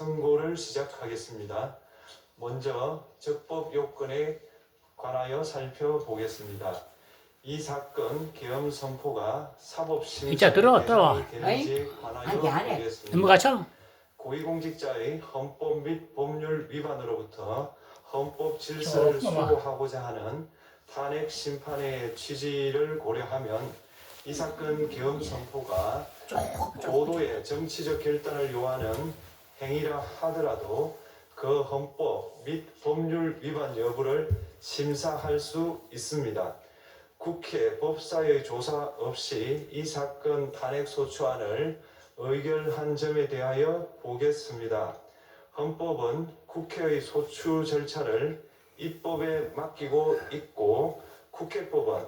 선고를 시작하겠습니다. 먼저 적법 요건에 관하여 살펴보겠습니다. 이 사건 계엄 선포가 사법심사 이자 들어왔다. 되는지에 관하여 보겠습니다. 넘어가죠? 고위공직자의 헌법 및 법률 위반으로부터 헌법 질서를 수호하고자 하는 탄핵 심판의 취지를 고려하면 이 사건 계엄 선포가 고도의 정치적 결단을 요하는 행위라 하더라도 그 헌법 및 법률 위반 여부를 심사할 수 있습니다. 국회 법사의 조사 없이 이 사건 탄핵소추안을 의결한 점에 대하여 보겠습니다. 헌법은 국회의 소추 절차를 입법에 맡기고 있고 국회법은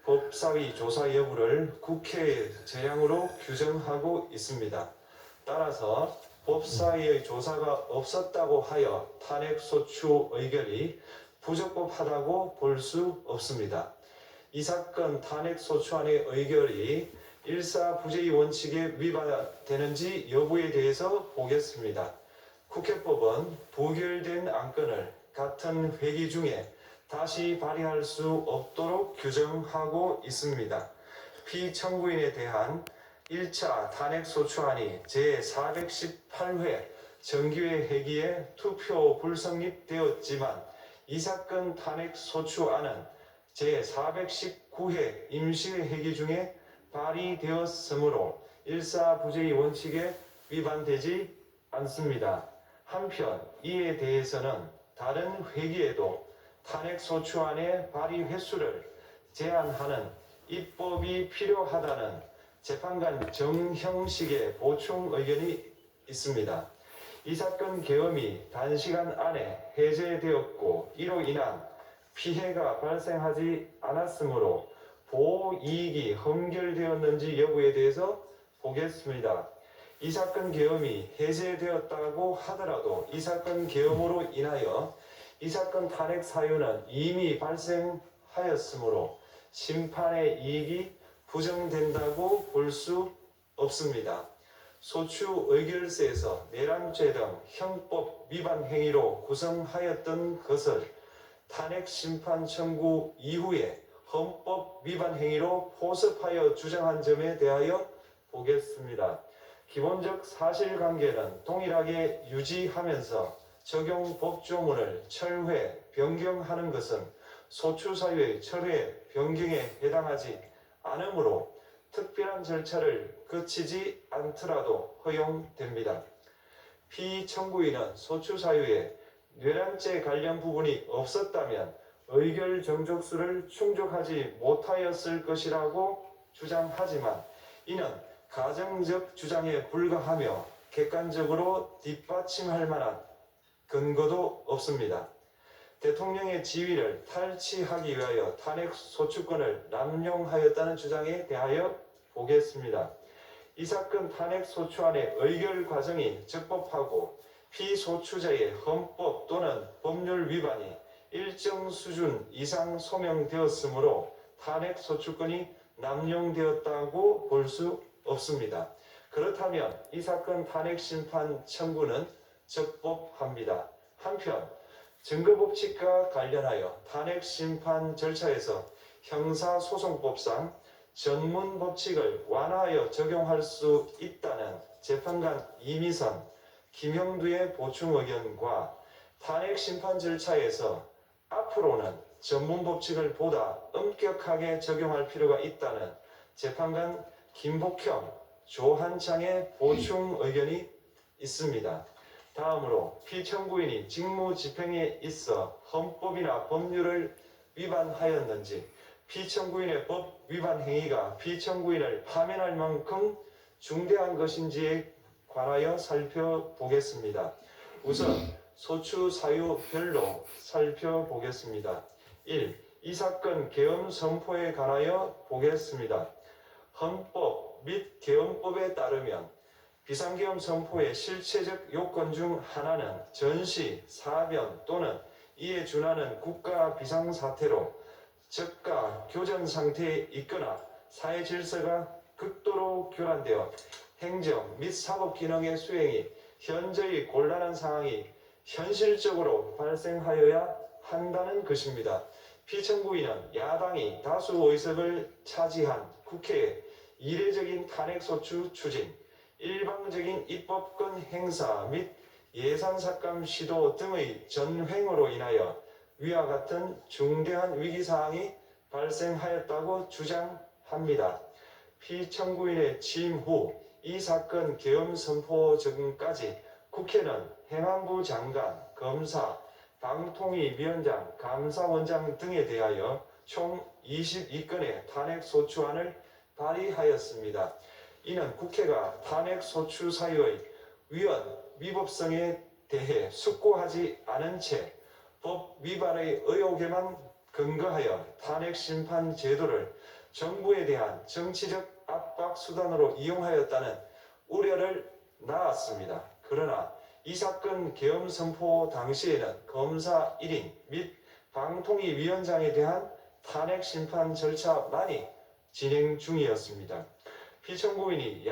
법사위 조사 여부를 국회의 재량으로 규정하고 있습니다. 따라서 법사위의 조사가 없었다고 하여 탄핵소추 의결이 부적법하다고 볼 수 없습니다. 이 사건 탄핵소추안의 의결이 일사부재의 원칙에 위반되는지 여부에 대해서 보겠습니다. 국회법은 부결된 안건을 같은 회기 중에 다시 발의할 수 없도록 규정하고 있습니다. 피청구인에 대한 1차 탄핵소추안이 제418회 정기회 회기에 투표 불성립되었지만 이 사건 탄핵소추안은 제419회 임시회기 중에 발의되었으므로 일사부재의 원칙에 위반되지 않습니다. 한편 이에 대해서는 다른 회기에도 탄핵소추안의 발의 횟수를 제한하는 입법이 필요하다는 재판관 정형식의 보충 의견이 있습니다. 이 사건 계엄이 단시간 안에 해제되었고 이로 인한 피해가 발생하지 않았으므로 보호이익이 헌결되었는지 여부에 대해서 보겠습니다. 이 사건 계엄이 해제되었다고 하더라도 이 사건 계엄으로 인하여 이 사건 탄핵 사유는 이미 발생하였으므로 심판의 이익이 부정된다고 볼 수 없습니다. 소추 의결서에서 내란죄 등 형법 위반 행위로 구성하였던 것을 탄핵 심판 청구 이후에 헌법 위반 행위로 포섭하여 주장한 점에 대하여 보겠습니다. 기본적 사실관계는 동일하게 유지하면서 적용 법조문을 철회, 변경하는 것은 소추사유의 철회, 변경에 해당하지 않으므로 특별한 절차를 거치지 않더라도 허용됩니다. 피청구인은 소추사유에 뇌란죄 관련 부분이 없었다면 의결 정족수를 충족하지 못하였을 것이라고 주장하지만 이는 가정적 주장에 불과하며 객관적으로 뒷받침할 만한 근거도 없습니다. 대통령의 지위를 탈취하기 위하여 탄핵 소추권을 남용하였다는 주장에 대하여 보겠습니다. 이 사건 탄핵 소추안의 의결 과정이 적법하고 피소추자의 헌법 또는 법률 위반이 일정 수준 이상 소명되었으므로 탄핵 소추권이 남용되었다고 볼 수 없습니다. 그렇다면 이 사건 탄핵 심판 청구는 적법합니다. 한편 증거법칙과 관련하여 탄핵 심판 절차에서 형사소송법상 전문 법칙을 완화하여 적용할 수 있다는 재판관 이미선, 김형두의 보충 의견과 탄핵 심판 절차에서 앞으로는 전문 법칙을 보다 엄격하게 적용할 필요가 있다는 재판관 김복형, 조한창의 보충 의견이 있습니다. 다음으로 피청구인이 직무집행에 있어 헌법이나 법률을 위반하였는지 피청구인의 법 위반 행위가 피청구인을 파면할 만큼 중대한 것인지에 관하여 살펴보겠습니다. 우선 소추 사유별로 살펴보겠습니다. 1. 이 사건 계엄 선포에 관하여 보겠습니다. 헌법 및 계엄법에 따르면 비상계엄 선포의 실체적 요건 중 하나는 전시, 사변 또는 이에 준하는 국가 비상사태로 저가 교전 상태에 있거나 사회 질서가 극도로 교란되어 행정 및 사법 기능의 수행이 현재의 곤란한 상황이 현실적으로 발생하여야 한다는 것입니다. 피청구인은 야당이 다수 의석을 차지한 국회의 이례적인 탄핵소추 추진, 일방적인 입법권 행사 및 예산삭감 시도 등의 전횡으로 인하여 위와 같은 중대한 위기사항이 발생하였다고 주장합니다. 피청구인의 취임 후 이 사건 계엄 선포 전까지 국회는 행안부 장관, 검사, 방통위위원장, 감사원장 등에 대하여 총 22건의 탄핵소추안을 발의하였습니다. 이는 국회가 탄핵소추 사유의 위헌, 위법성에 대해 숙고하지 않은 채 법 위반의 의혹에만 근거하여 탄핵심판 제도를 정부에 대한 정치적 압박 수단으로 이용하였다는 우려를 낳았습니다. 그러나 이 사건 계엄 선포 당시에는 검사 1인 및 방통위위원장에 대한 탄핵심판 절차만이 진행 중이었습니다. 피청구인이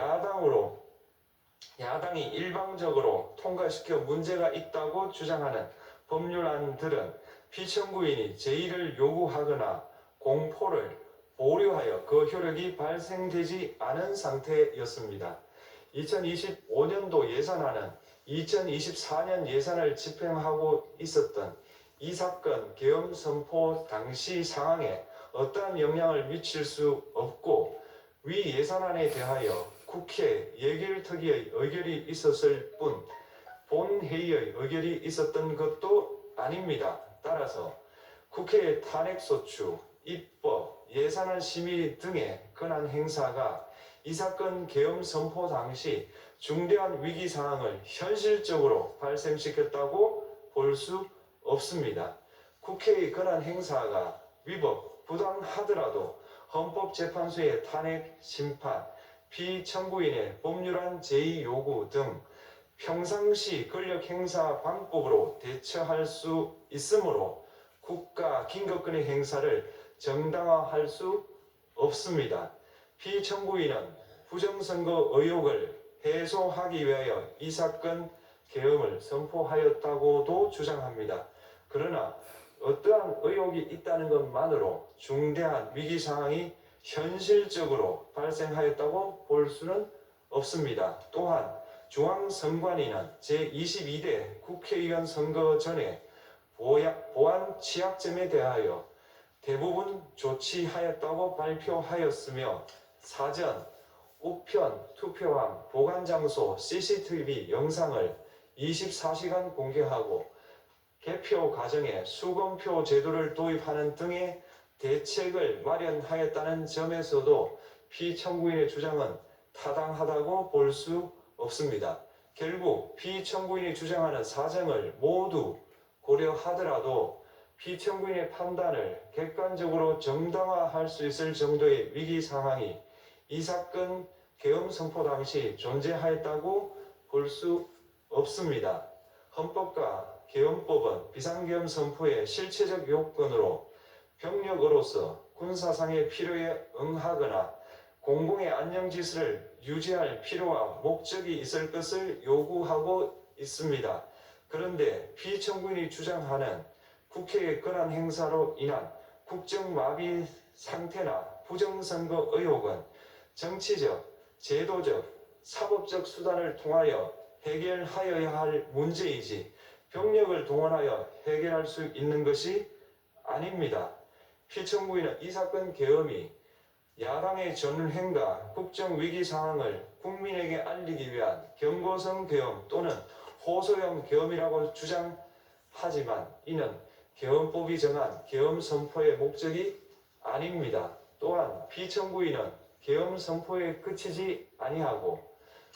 야당이 일방적으로 통과시켜 문제가 있다고 주장하는 법률안들은 피청구인이 제의를 요구하거나 공포를 보류하여 그 효력이 발생되지 않은 상태였습니다. 2025년도 예산안은 2024년 예산을 집행하고 있었던 이 사건 계엄 선포 당시 상황에 어떠한 영향을 미칠 수 없고 위 예산안에 대하여 국회 예결특위의 의결이 있었을 뿐 본회의의 의결이 있었던 것도 아닙니다. 따라서 국회의 탄핵소추, 입법, 예산안 심의 등의 권한 행사가 이 사건 계엄 선포 당시 중대한 위기 상황을 현실적으로 발생시켰다고 볼 수 없습니다. 국회의 권한 행사가 위법, 부당하더라도 헌법재판소의 탄핵 심판, 피청구인의 법률안 제의 요구 등 평상시 권력 행사 방법으로 대처할 수 있으므로 국가 긴급권의 행사를 정당화할 수 없습니다. 피청구인은 부정선거 의혹을 해소하기 위하여 이 사건 계엄을 선포하였다고도 주장합니다. 그러나 어떠한 의혹이 있다는 것만으로 중대한 위기 상황이 현실적으로 발생하였다고 볼 수는 없습니다. 또한 중앙선관위는 제22대 국회의원 선거 전에 보안 취약점에 대하여 대부분 조치하였다고 발표하였으며 사전, 우편, 투표함, 보관장소, CCTV 영상을 24시간 공개하고 개표 과정에 수검표 제도를 도입하는 등의 대책을 마련하였다는 점에서도 피청구인의 주장은 타당하다고 볼 수 없습니다. 결국 피청구인이 주장하는 사정을 모두 고려하더라도 피청구인의 판단을 객관적으로 정당화할 수 있을 정도의 위기 상황이 이 사건 계엄 선포 당시 존재하였다고 볼 수 없습니다. 헌법과 계엄법은 비상계엄 선포의 실체적 요건으로 병력으로서 군사상의 필요에 응하거나 공공의 안녕질서를 유지할 필요와 목적이 있을 것을 요구하고 있습니다. 그런데 피청구인이 주장하는 국회의 권한 행사로 인한 국정마비 상태나 부정선거 의혹은 정치적, 제도적, 사법적 수단을 통하여 해결하여야 할 문제이지 병력을 동원하여 해결할 수 있는 것이 아닙니다. 피청구인은 이 사건 계엄이 야당의 전횡과 국정위기 상황을 국민에게 알리기 위한 경고성 계엄 또는 호소형 계엄이라고 주장하지만 이는 계엄법이 정한 계엄 선포의 목적이 아닙니다. 또한 피청구인은 계엄 선포에 그치지 아니하고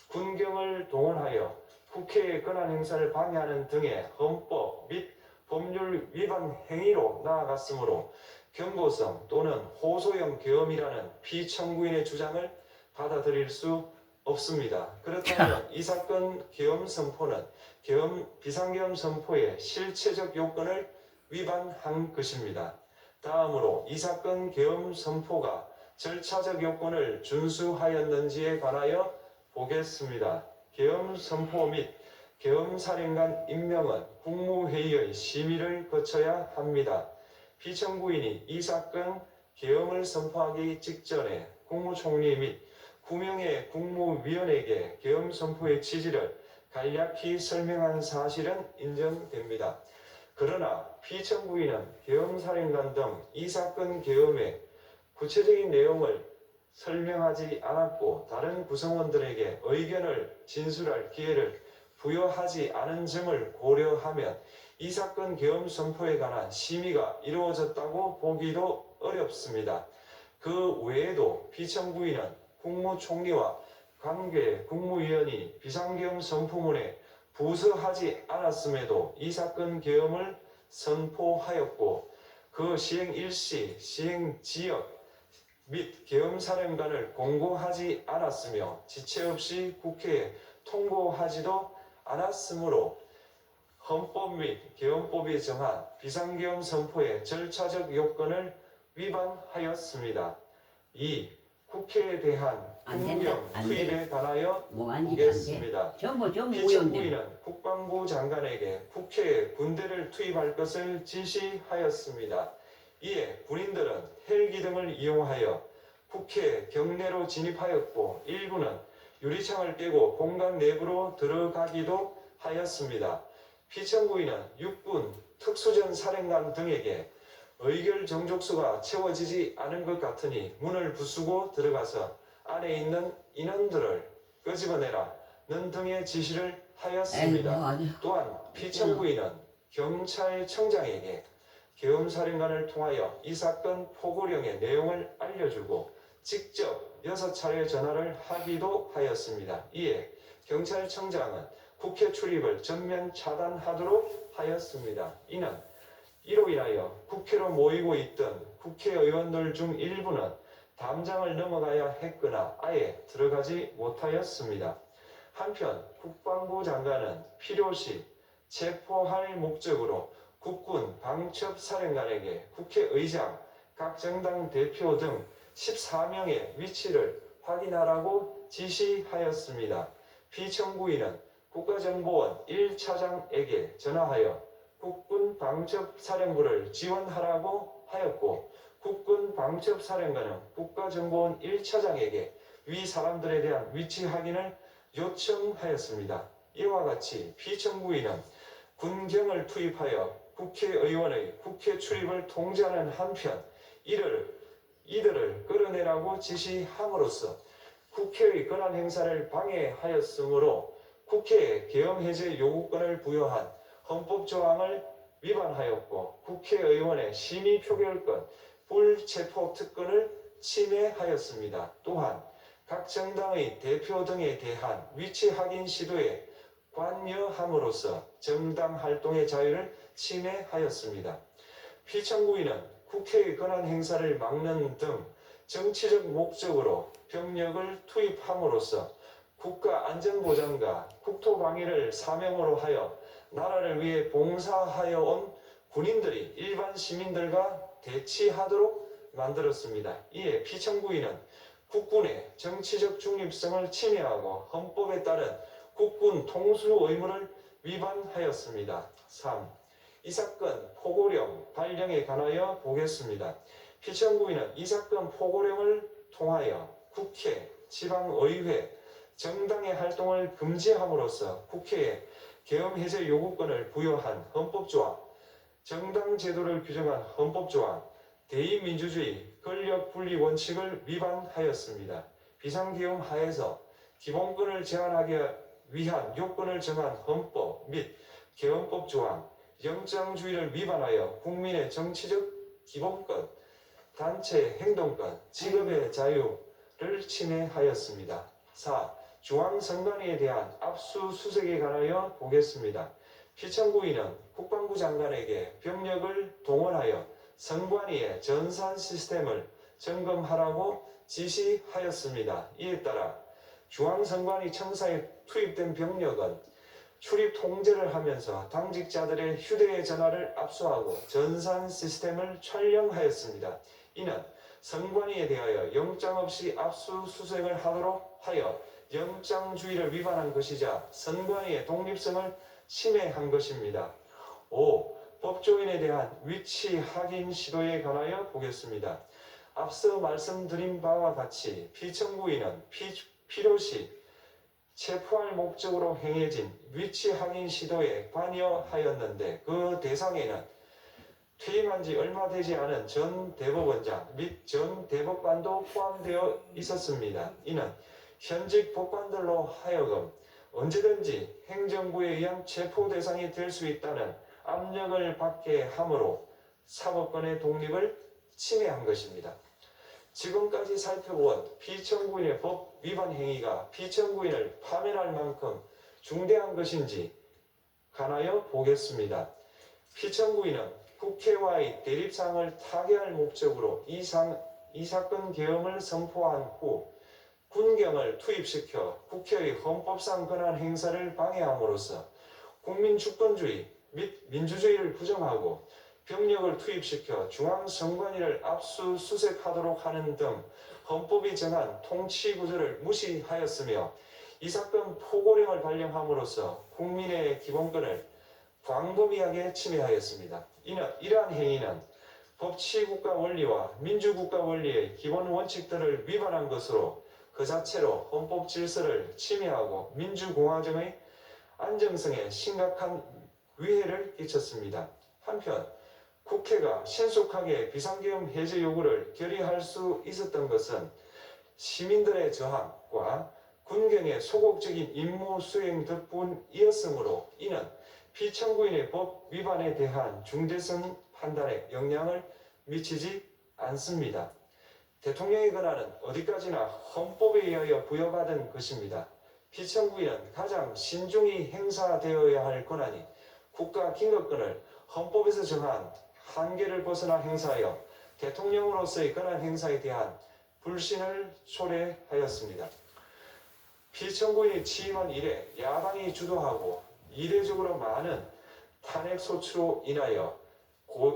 군경을 동원하여 국회의 권한 행사를 방해하는 등의 헌법 및 법률 위반 행위로 나아갔으므로 경고성 또는 호소형 계엄이라는 피청구인의 주장을 받아들일 수 없습니다. 그렇다면 이 사건 계엄 선포는 비상계엄 선포의 실체적 요건을 위반한 것입니다. 다음으로 이 사건 계엄 선포가 절차적 요건을 준수하였는지에 관하여 보겠습니다. 계엄 선포 및 계엄사령관 임명은 국무회의의 심의를 거쳐야 합니다. 피청구인이 이 사건 계엄을 선포하기 직전에 국무총리 및 9명의 국무위원에게 계엄 선포의 취지를 간략히 설명한 사실은 인정됩니다. 그러나 피청구인은 계엄사령관 등 이 사건 계엄의 구체적인 내용을 설명하지 않았고 다른 구성원들에게 의견을 진술할 기회를 부여하지 않은 점을 고려하면 이 사건 계엄 선포에 관한 심의가 이루어졌다고 보기도 어렵습니다. 그 외에도 피청구인은 국무총리와 관계 국무위원이 비상계엄 선포문에 부서하지 않았음에도 이 사건 계엄을 선포하였고 그 시행 일시, 시행 지역 및 계엄사령관을 공고하지 않았으며 지체 없이 국회에 통보하지도 않았으므로 헌법 및 계엄법이 정한 비상계엄 선포의 절차적 요건을 위반하였습니다. 2. 국회에 대한 국무령 투입에 관하여 보겠습니다. 피청구인은 국방부 장관에게 국회에 군대를 투입할 것을 지시하였습니다. 이에 군인들은 헬기 등을 이용하여 국회 경내로 진입하였고 일부는 유리창을 깨고 공간 내부로 들어가기도 하였습니다. 피청구인은 육군 특수전 사령관 등에게 의결 정족수가 채워지지 않은 것 같으니 문을 부수고 들어가서 안에 있는 인원들을 끄집어내라는 등의 지시를 하였습니다. 또한 피청구인은 경찰청장에게 계엄사령관을 통하여 이 사건 포고령의 내용을 알려주고 직접 6차례 전화를 하기도 하였습니다. 이에 경찰청장은 국회 출입을 전면 차단하도록 하였습니다. 이는 이로 인하여 국회로 모이고 있던 국회의원들 중 일부는 담장을 넘어가야 했거나 아예 들어가지 못하였습니다. 한편 국방부 장관은 필요시 체포할 목적으로 국군 방첩사령관에게 국회의장, 각 정당 대표 등 14명의 위치를 확인하라고 지시하였습니다. 피청구인은 국가정보원 1차장에게 전화하여 국군 방첩사령부를 지원하라고 하였고 국군 방첩사령관은 국가정보원 1차장에게 위 사람들에 대한 위치 확인을 요청하였습니다. 이와 같이 피청구인은 군경을 투입하여 국회의원의 국회 출입을 통제하는 한편 이들을 끌어내라고 지시함으로써 국회의 권한 행사를 방해하였으므로 국회에 계엄 해제 요구권을 부여한 헌법 조항을 위반하였고 국회의원의 심의 표결권, 불체포 특권을 침해하였습니다. 또한 각 정당의 대표 등에 대한 위치 확인 시도에 관여함으로써 정당 활동의 자유를 침해하였습니다. 피청구인은 국회의 권한 행사를 막는 등 정치적 목적으로 병력을 투입함으로써 국가 안전보장과 국토방위를 사명으로 하여 나라를 위해 봉사하여 온 군인들이 일반 시민들과 대치하도록 만들었습니다. 이에 피청구인은 국군의 정치적 중립성을 침해하고 헌법에 따른 국군 통수 의무를 위반하였습니다. 3. 이 사건 포고령 발령에 관하여 보겠습니다. 피청구인은 이 사건 포고령을 통하여 국회, 지방의회, 정당의 활동을 금지함으로써 국회에 계엄 해제 요구권을 부여한 헌법조항, 정당 제도를 규정한 헌법조항, 대의민주주의 권력 분리 원칙을 위반하였습니다. 비상계엄 하에서 기본권을 제한하기 위한 요건을 정한 헌법 및 계엄법 조항, 영장주의를 위반하여 국민의 정치적 기본권, 단체 행동권, 직업의 자유를 침해하였습니다. 4. 중앙선관위에 대한 압수수색에 관하여 보겠습니다. 피청구인은 국방부 장관에게 병력을 동원하여 선관위의 전산 시스템을 점검하라고 지시하였습니다. 이에 따라 중앙선관위 청사에 투입된 병력은 출입 통제를 하면서 당직자들의 휴대전화를 압수하고 전산 시스템을 촬영하였습니다. 이는 선관위에 대하여 영장 없이 압수수색을 하도록 하여 영장주의를 위반한 것이자 선관위의 독립성을 침해한 것입니다. 5. 법조인에 대한 위치 확인 시도에 관하여 보겠습니다. 앞서 말씀드린 바와 같이 피청구인은 필요시 체포할 목적으로 행해진 위치 확인 시도에 관여하였는데 그 대상에는 퇴임한 지 얼마 되지 않은 전 대법원장 및 전 대법관도 포함되어 있었습니다. 이는 현직 법관들로 하여금 언제든지 행정부에 의한 체포 대상이 될 수 있다는 압력을 받게 하므로 사법권의 독립을 침해한 것입니다. 지금까지 살펴본 피청구인의 법 위반 행위가 피청구인을 파면할 만큼 중대한 것인지 관하여 보겠습니다. 피청구인은 국회와의 대립상을 타개할 목적으로 이 사건 계엄을 선포한 후 군경을 투입시켜 국회의 헌법상 권한 행사를 방해함으로써 국민 주권주의 및 민주주의를 부정하고 병력을 투입시켜 중앙선관위를 압수수색하도록 하는 등 헌법이 정한 통치구조를 무시하였으며 이 사건 포고령을 발령함으로써 국민의 기본권을 광범위하게 침해하였습니다. 이러한 행위는 법치국가 원리와 민주국가 원리의 기본 원칙들을 위반한 것으로 그 자체로 헌법 질서를 침해하고 민주공화정의 안정성에 심각한 위해를 끼쳤습니다. 한편 국회가 신속하게 비상계엄 해제 요구를 결의할 수 있었던 것은 시민들의 저항과 군경의 소극적인 임무 수행 덕분이었으므로 이는 피청구인의 법 위반에 대한 중대성 판단에 영향을 미치지 않습니다. 대통령의 권한은 어디까지나 헌법에 의하여 부여받은 것입니다. 피청구인은 가장 신중히 행사되어야 할 권한이 국가 긴급권을 헌법에서 정한 한계를 벗어나 행사하여 대통령으로서의 권한 행사에 대한 불신을 초래하였습니다. 피청구인이 취임한 이래 야당이 주도하고 이례적으로 많은 탄핵소추로 인하여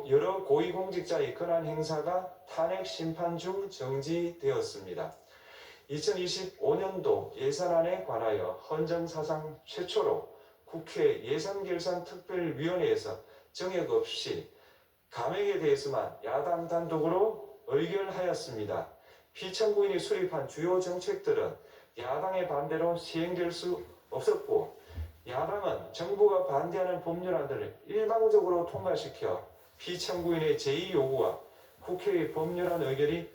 여러 고위공직자의 권한 행사가 탄핵 심판 중 정지되었습니다. 2025년도 예산안에 관하여 헌정사상 최초로 국회 예산결산특별위원회에서 정액 없이 감액에 대해서만 야당 단독으로 의결하였습니다. 피청구인이 수립한 주요 정책들은 야당의 반대로 시행될 수 없었고 야당은 정부가 반대하는 법률안들을 일방적으로 통과시켜 피청구인의 제2 요구와 국회의 법률안 의결이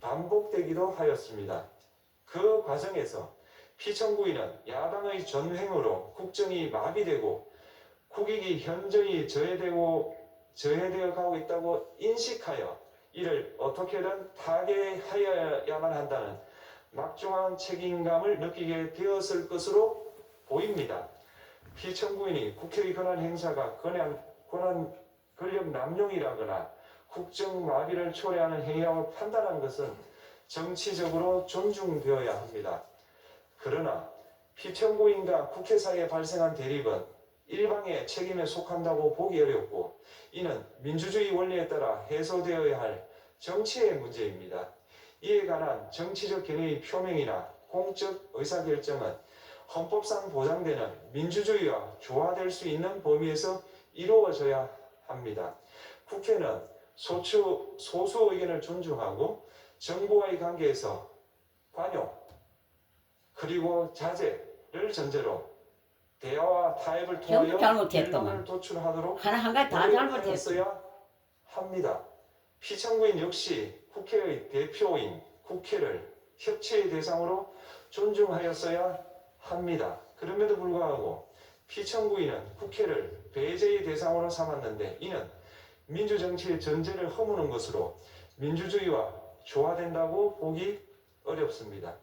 반복되기도 하였습니다. 그 과정에서 피청구인은 야당의 전횡으로 국정이 마비되고 국익이 현저히 저해되어 가고 있다고 인식하여 이를 어떻게든 타개하여야만 한다는 막중한 책임감을 느끼게 되었을 것으로 보입니다. 피청구인이 국회의 권한 행사가 권력 남용이라거나 국정 마비를 초래하는 행위라고 판단한 것은 정치적으로 존중되어야 합니다. 그러나 피청구인과 국회 사이에 발생한 대립은 일방의 책임에 속한다고 보기 어렵고 이는 민주주의 원리에 따라 해소되어야 할 정치의 문제입니다. 이에 관한 정치적 견해의 표명이나 공적 의사결정은 헌법상 보장되는 민주주의와 조화될 수 있는 범위에서 이루어져야 합니다. 국회는 소수 의견을 존중하고 정부와의 관계에서 관용 그리고 자제를 전제로 대화와 타협을 통하여 결론을 도출하도록 하나 다 노력하였어야 합니다. 피청구인 역시 국회의 대표인 국회를 협치의 대상으로 존중하였어야 합니다. 그럼에도 불구하고 피청구인은 국회를 배제의 대상으로 삼았는데 이는 민주정치의 전제를 허무는 것으로 민주주의와 조화된다고 보기 어렵습니다.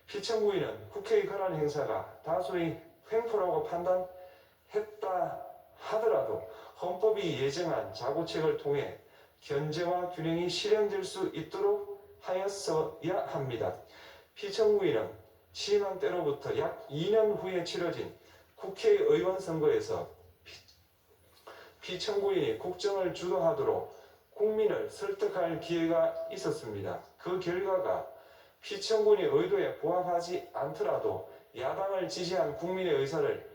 피청구인은 국회의 권한 행사가 다수의 횡포라고 판단했다 하더라도 헌법이 예정한 자구책을 통해 견제와 균형이 실현될 수 있도록 하였어야 합니다. 피청구인은 취임한 때로부터 약 2년 후에 치러진 국회의원 선거에서 피청구인이 국정을 주도하도록 국민을 설득할 기회가 있었습니다. 그 결과가 피청구인의 의도에 부합하지 않더라도 야당을 지지한 국민의 의사를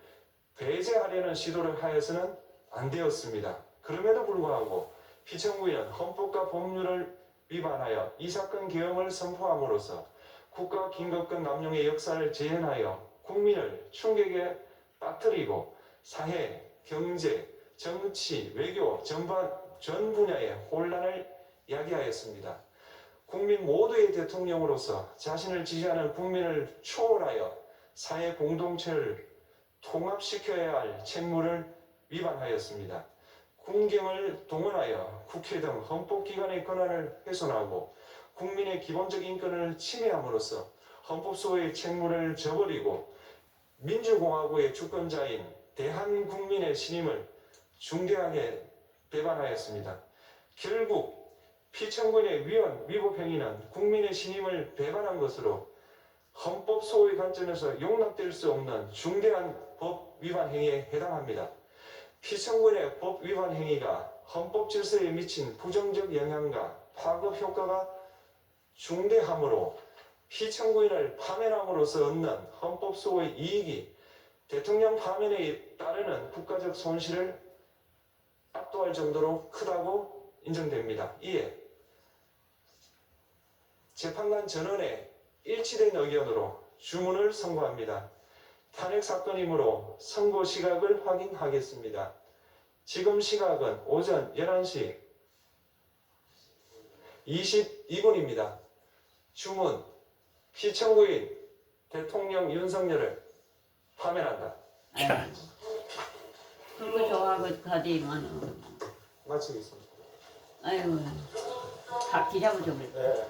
배제하려는 시도를 하여서는 안 되었습니다. 그럼에도 불구하고 피청구인은 헌법과 법률을 위반하여 이 사건 계엄을 선포함으로써 국가 긴급권 남용의 역사를 재현하여 국민을 충격에 빠뜨리고 사회, 경제, 정치, 외교 전반 전 분야의 혼란을 야기하였습니다. 국민 모두의 대통령으로서 자신을 지지하는 국민을 초월하여 사회 공동체를 통합시켜야 할 책무를 위반하였습니다. 군경을 동원하여 국회 등 헌법기관의 권한을 훼손하고 국민의 기본적 인권을 침해함으로써 헌법소의 책무를 저버리고 민주공화국의 주권자인 대한국민의 신임을 중대하게 배반하였습니다. 결국 피청구인의 위법 행위는 국민의 신임을 배반한 것으로 헌법 소의 관점에서 용납될 수 없는 중대한 법 위반 행위에 해당합니다. 피청구인의 법 위반 행위가 헌법 질서에 미친 부정적 영향과 파급 효과가 중대하므로 피청구인을 파면함으로써 얻는 헌법 소의 이익이 대통령 파면에 따르는 국가적 손실을 압도할 정도로 크다고 인정됩니다. 이에 재판관 전원의 일치된 의견으로 주문을 선고합니다. 탄핵 사건이므로 선고 시각을 확인하겠습니다. 지금 시각은 오전 11시 22분입니다. 주문, 피청구인 대통령 윤석열을 파면한다. 그거 좋아하고 가지만은 마치겠습니다. 아이고 다 기자부 좀. 네.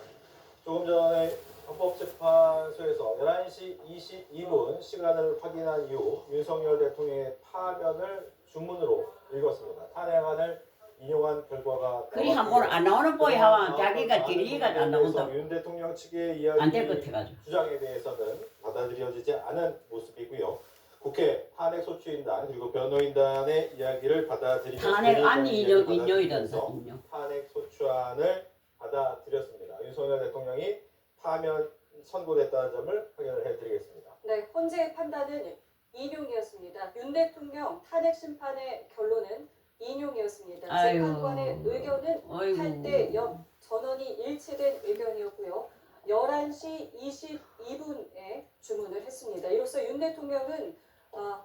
조금 전에 헌법재판소에서 11시 22분 시간을 확인한 이후 윤석열 대통령의 파면을 주문으로 읽었습니다. 탄핵안을 인용한 결과가 그리 한 번 안 나오는 뽀이 하면 자기가 진리가 안 나온다. 윤 대통령 측의 안 될 것 이야기 같아가지고. 주장에 대해서는 받아들여지지 않은 모습이고요. 국회 탄핵소추인단 그리고 변호인단의 이야기를 받아들이고 탄핵안 인용이 된다. 인용. 탄핵소추안을 받아들였습니다. 윤석열 대통령이 파면 선고됐다는 점을 확인을 해드리겠습니다. 네, 헌재의 판단은 인용이었습니다. 윤 대통령 탄핵 심판의 결론은 인용이었습니다. 아유. 재판관의 의견은 아이고. 8대 0, 전원이 일치된 의견이었고요. 11시 22분에 주문을 했습니다. 이로써 윤 대통령은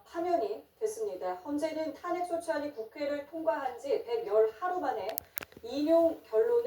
파면이 됐습니다. 헌재는 탄핵소추안이 국회를 통과한 지 110하루 만에 인용 결론을